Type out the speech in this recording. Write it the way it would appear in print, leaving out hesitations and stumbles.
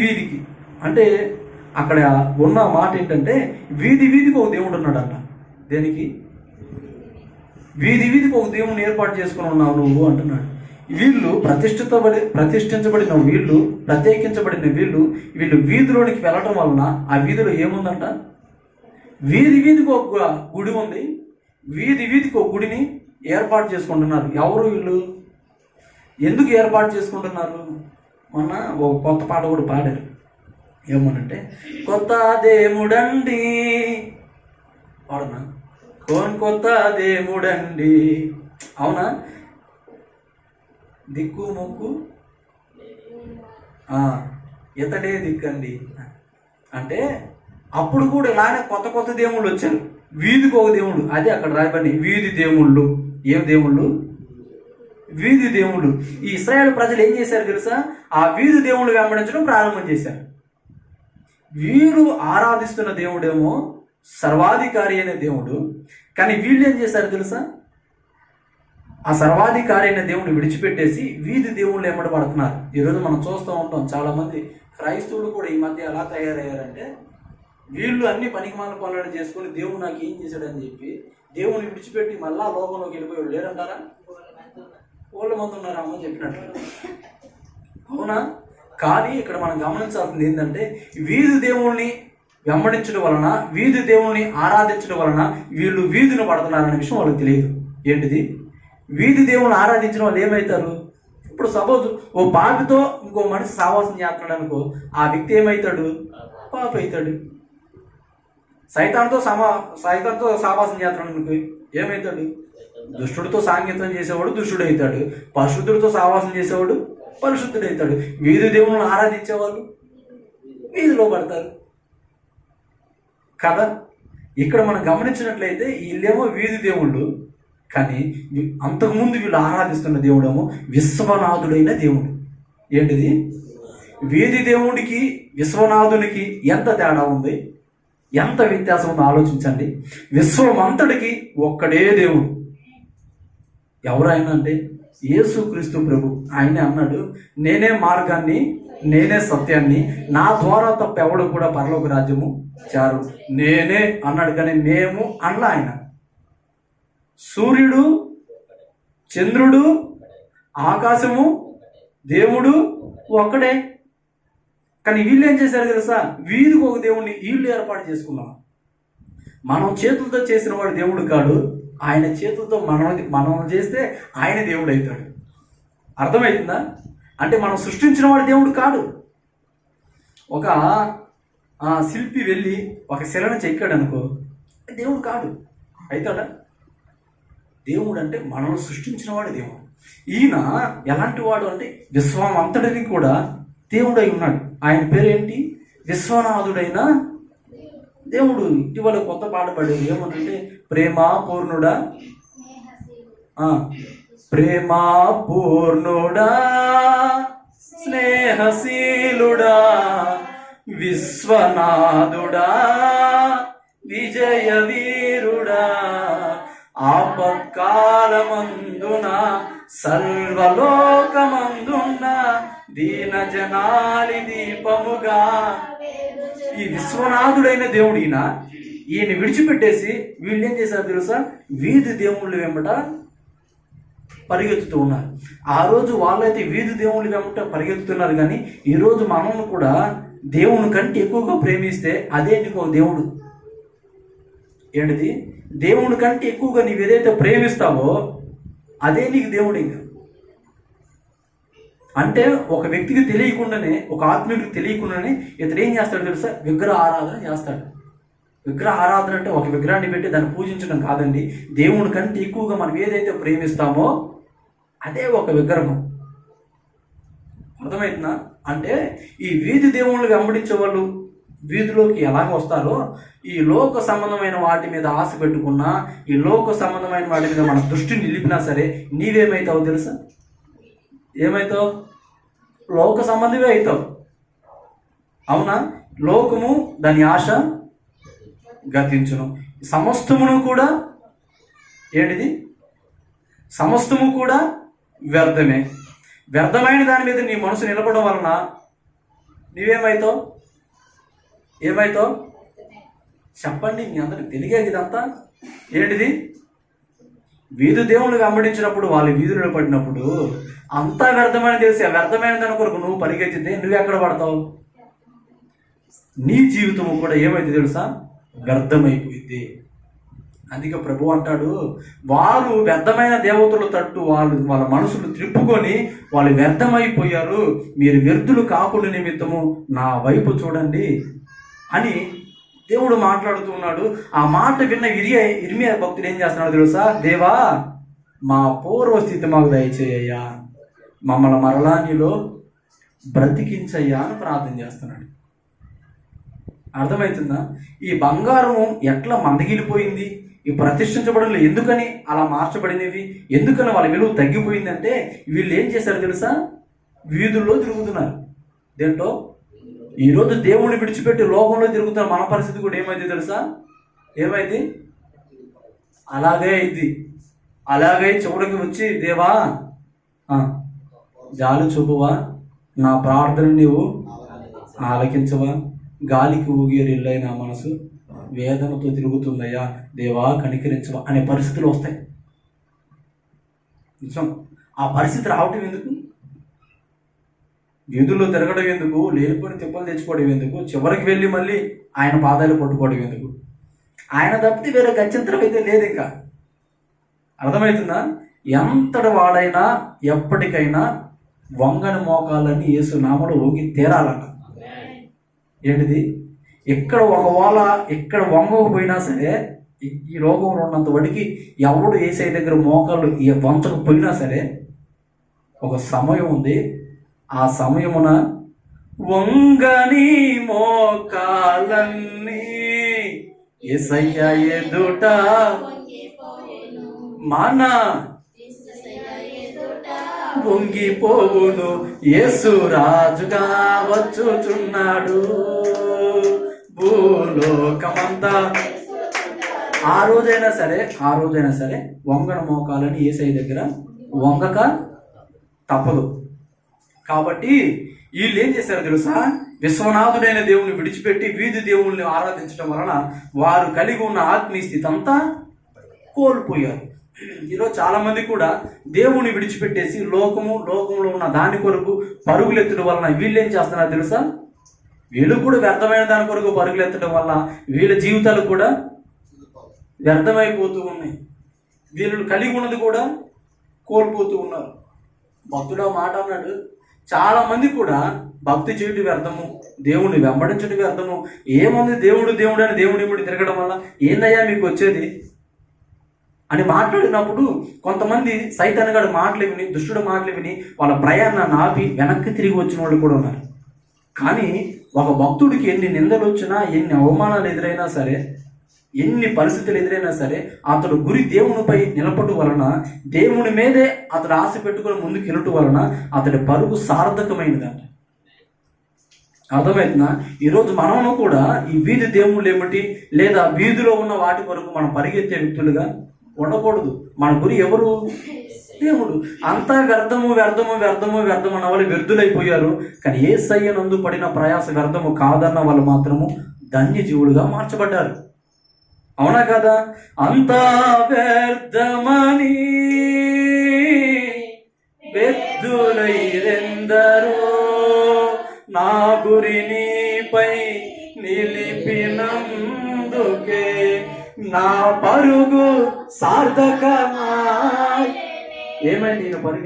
వీధికి అంటే అక్కడ ఉన్న మాట ఏంటంటే వీధి వీధికి ఒక దేవుడు ఉన్నాడంట. దేనికి? వీధి వీధికి ఒక దేవుడిని ఏర్పాటు చేసుకుని ఉన్నావు నువ్వు అంటున్నాడు. వీళ్ళు ప్రతిష్ఠించబడిన వీళ్ళు, ప్రత్యేకించబడిన వీళ్ళు వీధిలోనికి వెళ్ళటం వలన ఆ వీధిలో ఏముందంట? వీధి వీధికి ఒక గుడి ఉంది. వీధి వీధికి ఒక గుడిని ఏర్పాటు చేసుకుంటున్నారు. ఎవరు వీళ్ళు? ఎందుకు ఏర్పాటు చేసుకుంటున్నారు? మొన్న ఒక కొత్త పాట కూడా పాడారు. ఏమనంటే కొత్త దేవుడండి వాడనా, కొత్త దేవుడండి. అవునా? దిక్కు మొక్కు ఇతడే దిక్కండి అంటే అప్పుడు కూడా ఇలానే కొత్త కొత్త దేవుళ్ళు వచ్చారు. వీధికి ఒక దేవుడు, అదే అక్కడ రాయబడి వీధి దేవుళ్ళు. ఏం దేవుళ్ళు? వీధి దేవుళ్ళు. ఈ ఇశ్రాయేలు ప్రజలు ఏం చేశారు తెలుసా? ఆ వీధి దేవుళ్ళు వెంబడించడం ప్రారంభం చేశారు. వీరు ఆరాధిస్తున్న దేవుడేమో సర్వాధికారి అయిన దేవుడు, కానీ వీళ్ళు ఏం చేశారు తెలుసా? ఆ సర్వాధికారి అయిన దేవుడిని విడిచిపెట్టేసి వీధి దేవుళ్ళు ఎమ్మడి పడుతున్నారు. ఈరోజు మనం చూస్తూ ఉంటాం, చాలామంది క్రైస్తవులు కూడా ఈ మధ్య ఎలా తయారయ్యారంటే వీళ్ళు అన్ని పనికిమాల పనులను చేసుకుని దేవుడు నాకు ఏం చేశాడని చెప్పి దేవుని విడిచిపెట్టి మళ్ళా లోకంలోకి వెళ్ళిపోయాడు. లేరంటారా? ఓళ్ళ మంది ఉన్నారా అమ్మ చెప్పినట్టు? అవునా? కానీ ఇక్కడ మనం గమనించాల్సింది ఏంటంటే వీధి దేవుల్ని వెంబడించడం వలన, వీధి దేవుల్ని ఆరాధించడం వలన వీళ్ళు వీధిని పడుతున్నారనే విషయం వాళ్ళకి తెలియదు. ఏంటిది? వీధి దేవుని ఆరాధించిన వాళ్ళు ఏమవుతారు? ఇప్పుడు సపోజ్ ఓ పాపితో ఇంకో మనిషి సావాసం చేస్తున్నాడు అనుకో, ఆ వ్యక్తి ఏమవుతాడు? పాప అవుతాడు. సైతాన్తో సావాసం చేస్తున్నాడు అనుకో ఏమవుతాడు? దుష్టుడితో సాంగత్యం చేసేవాడు దుష్టుడు అవుతాడు. పరిశుద్ధుడితో సావాసం చేసేవాడు పరిశుద్ధుడు అవుతాడు. వీధి దేవులను ఆరాధించేవాళ్ళు వీధిలో పడతారు కదా. ఇక్కడ మనం గమనించినట్లయితే వీళ్ళేమో వీధి దేవుళ్ళు, కానీ అంతకుముందు వీళ్ళు ఆరాధిస్తున్న దేవుడేమో విశ్వనాథుడైన దేవుడు. ఏంటిది? వీధి దేవుడికి విశ్వనాథునికి ఎంత తేడా ఉంది, ఎంత వ్యత్యాసం ఉందో ఆలోచించండి. విశ్వమంతటికి ఒక్కడే దేవుడు. ఎవరైనా అంటే యేసుక్రీస్తు ప్రభు. ఆయనే అన్నాడు, నేనే మార్గాన్ని, నేనే సత్యాన్ని, నా ద్వారా తప్ప ఎవడు కూడా పరలోక రాజ్యము చేరు. నేనే అన్నాడు, కానీ మేము అన్నా. ఆయన సూర్యుడు, చంద్రుడు, ఆకాశము, దేవుడు ఒక్కడే. కానీ వీళ్ళు ఏం చేశారు తెలుసా? వీధికి ఒక దేవుడిని వీళ్ళు ఏర్పాటు చేసుకున్నాం. మనం చేతులతో చేసిన వాడు దేవుడు కాడు, ఆయన చేతులతో మనం చేస్తే ఆయన దేవుడు అవుతాడు. అర్థమవుతుందా? అంటే మనం సృష్టించిన వాడు దేవుడు కాదు. ఒక శిల్పి వెళ్ళి ఒక శిలను చెక్కాడు అనుకో, దేవుడు కాదు. అవుతాడా? దేవుడు అంటే మనం సృష్టించిన వాడు దేవుడు. ఈయన ఎలాంటి వాడు అంటే విశ్వం అంతటిని కూడా దేవుడై ఉన్నాడు. ఆయన పేరేంటి? విశ్వనాథుడైన దేవుడు. ఇటీవల కొత్త పాట పాడేది ఏమంటే ప్రేమా పూర్ణుడా, ప్రేమా పూర్ణుడా, స్నేహశీలుడా, విశ్వనాథుడా, విజయ వీరుడా, ఆపత్కాలమందున సర్వలోకమందున్న దీన జనాలి దీపముగా. ఈ విశ్వనాథుడైన దేవుడు ఈయన విడిచిపెట్టేసి వీళ్ళు ఏం చేశారు తెలుసా? వీధి దేవుళ్ళు వెంబట పరిగెత్తుతూ ఉన్నారు. ఆ రోజు వాళ్ళైతే వీధి దేవుళ్ళు వెంబట పరిగెత్తుతున్నారు, కానీ ఈరోజు మనల్ని కూడా దేవుని కంటే ఎక్కువగా ప్రేమిస్తే అదే నీకు దేవుడు. ఏంటిది? దేవుని కంటే ఎక్కువగా నీవు ఏదైతే ప్రేమిస్తావో అదే నీకు దేవుడు. ఇంకా అంటే ఒక వ్యక్తికి తెలియకుండానే, ఒక ఆత్మీయుడికి తెలియకుండానే ఇతడు ఏం చేస్తాడు తెలుసా? విగ్రహ ఆరాధన చేస్తాడు. విగ్రహ ఆరాధన అంటే ఒక విగ్రహాన్ని పెట్టి దాన్ని పూజించడం కాదండి. దేవుని కంటే ఎక్కువగా మనం ఏదైతే ప్రేమిస్తామో అదే ఒక విగ్రహం. అర్థమవుతుందా? అంటే ఈ వీధి దేవుళ్ళు వెంబడించే వాళ్ళు వీధిలోకి ఎలాగ వస్తారో, ఈ లోక సంబంధమైన వాటి మీద ఆశ పెట్టుకున్నా, ఈ లోక సంబంధమైన వాటి మీద మన దృష్టిని నిలిపినా సరే నీవేమవుతావు తెలుసా? ఏమవుతావు? లోక సంబంధమే అవుతావు. అవునా? లోకము దాని ఆశ గతించును, సమస్తమును కూడా ఏంటిది? సమస్తము కూడా వ్యర్థమే. వ్యర్థమైన దాని మీద నీ మనసు నిలబడడం వలన నువ్వేమవుతావు? ఏమవుతావు చెప్పండి, మీ అందరికి తెలియదు ఇదంతా. ఏంటిది? వీధి దేవుళ్ళు వెంబడించినప్పుడు, వాళ్ళు వీధులు పడినప్పుడు అంతా వ్యర్థమైన తెలిసి ఆ వ్యర్థమైన దాని కొరకు నువ్వు పరిగెత్తితే నువ్వెక్కడ పడతావు? నీ జీవితం కూడా ఏమైతే తెలుసా? వ్యర్థమైపోయింది. అందుకే ప్రభు అంటాడు, వారు వ్యర్థమైన దేవతల తట్టు వాళ్ళ మనసులు త్రిప్పుకొని వాళ్ళు వ్యర్థమైపోయారు, మీరు వ్యర్థులు కాకుండా నిమిత్తము నా వైపు చూడండి అని దేవుడు మాట్లాడుతున్నాడు. ఆ మాట విన్న ఇర్మియా భక్తుడు ఏం చేస్తున్నాడు తెలుసా? దేవా, మా పూర్వస్థితి మాకు దయచేయ్యా, మమ్మల్ని మరలా నీలో బ్రతికించయ్యా అని ప్రార్థన చేస్తున్నాడు. అర్థమవుతుందా? ఈ బంగారం ఎట్లా మందగిలిపోయింది, ఈ ప్రతిష్ఠించబడులు ఎందుకని అలా మార్చబడినవి, ఎందుకని వాళ్ళ విలువ తగ్గిపోయిందంటే వీళ్ళు ఏం చేశారు తెలుసా? వీధుల్లో తిరుగుతున్నారు. దేంట్లో? ఈరోజు దేవుణ్ణి విడిచిపెట్టి లోకంలో తిరుగుతున్న మన పరిస్థితి కూడా ఏమైంది తెలుసా? ఏమైంది? అలాగే అయింది. అలాగే చివరికి వచ్చి, దేవా జాలి చూపువా, నా ప్రార్థన నీవు ఆలకించవా, గాలికి ఊగిరిల్లై నా మనసు వేదనతో తిరుగుతుందయ్యా, దేవా కనికరించవా అనే పరిస్థితులు వస్తాయి. నిజం. ఆ పరిస్థితి రావటం ఎందుకు? వీధుల్లో తిరగడం ఎందుకు? లేనిపోయిన తిప్పలు తెచ్చుకోవడం ఎందుకు? చివరికి వెళ్ళి మళ్ళీ ఆయన పాదాలు పట్టుకోవడం ఎందుకు? ఆయన తప్పితే వేరే గత్యంతరం అయితే లేదు. ఇంకా అర్థమవుతుందా? ఎంతటి వాడైనా ఎప్పటికైనా వంగని మోకాలని యేసు నామములో వంగి తీరాలట. ఏంటిది? ఇక్కడ ఇక్కడ వంగకపోయినా సరే, ఈ లోకంలో ఉన్నంత వాడికి ఎవడు యేసయ్య దగ్గర మోకాళ్ళు వంచకపోయినా సరే ఒక సమయం ఉంది. ఆ సమయమున వంగని మోకాలన్నీ యేసయ్య ఎదుట మన వంగిపోవును, యేసు రాజుగా వచ్చుచున్నాడు భూలోకమంతా. ఆ రోజైనా సరే వంగన మోకాలని యేసయ్య దగ్గర వంగక తప్పదు. కాబట్టి వీళ్ళు ఏం చేశారు తెలుసా? విశ్వనాథుడైన దేవుని విడిచిపెట్టి వీధి దేవుల్ని ఆరాధించడం వలన వారు కలిగి ఉన్న ఆత్మీయ స్థితి అంతా కోల్పోయారు. ఈరోజు చాలా మంది కూడా దేవుని విడిచిపెట్టేసి లోకంలో ఉన్న దాని కొరకు పరుగులెత్తడం వలన వీళ్ళు ఏం చేస్తున్నారు తెలుసా? వీళ్ళు కూడా వ్యర్థమైన దాని కొరకు పరుగులెత్తడం వల్ల వీళ్ళ జీవితాలు కూడా వ్యర్థమైపోతూ ఉన్నాయి. వీళ్ళు కలిగి ఉన్నది కూడా కోల్పోతూ ఉన్నారు. భక్తుడు మాట అన్నాడు, చాలా మంది కూడా భక్తి చేయడం వ్యర్థము, దేవుణ్ణి వెంబడించడం వ్యర్థము. ఏముంది దేవుడు అని దేవుడి తిరగడం వల్ల ఏందయ్యా మీకు వచ్చేది అని మాట్లాడినప్పుడు కొంతమంది సైతాన్గాడి మాటలు విని, దుష్టుడు మాటలు విని వాళ్ళ ప్రయాణాన్ని ఆపి వెనక్కి తిరిగి వచ్చిన వాళ్ళు కూడా ఉన్నారు. కానీ ఒక భక్తుడికి ఎన్ని నిందలు వచ్చినా, ఎన్ని అవమానాలు ఎదురైనా సరే, ఎన్ని పరిస్థితులు ఎదురైనా సరే అతడు గురి దేవునిపై నిలబడు వలన, దేవుని మీదే అతడు ఆశ పెట్టుకుని ముందుకు వెళ్ళటం వలన అతడి పరుగు సార్థకమైనదంట. అర్థమవుతుందా? ఈరోజు మనము కూడా ఈ వీధి దేవుళ్ళు ఏమిటి, లేదా వీధిలో ఉన్న వాటి వరకు మనం పరిగెత్తే వ్యక్తులుగా ఉండకూడదు. మన గురి ఎవరు? దేవుడు. అంతా వ్యర్థము అన్న వాళ్ళు వ్యర్థులైపోయారు. కానీ యేసయ్య నందు పడిన ప్రయాస వ్యర్థము కాదన్న వాళ్ళు మాత్రము ధన్యజీవులుగా మార్చబడ్డారు. అవునా కదా? అంతా వ్యర్థమని వ్యర్థులైరెందరో, నా గురి నీపై నిలిపినందుకే నా పరుగు సార్థకమా. ఏమైంది? నేను పరుగు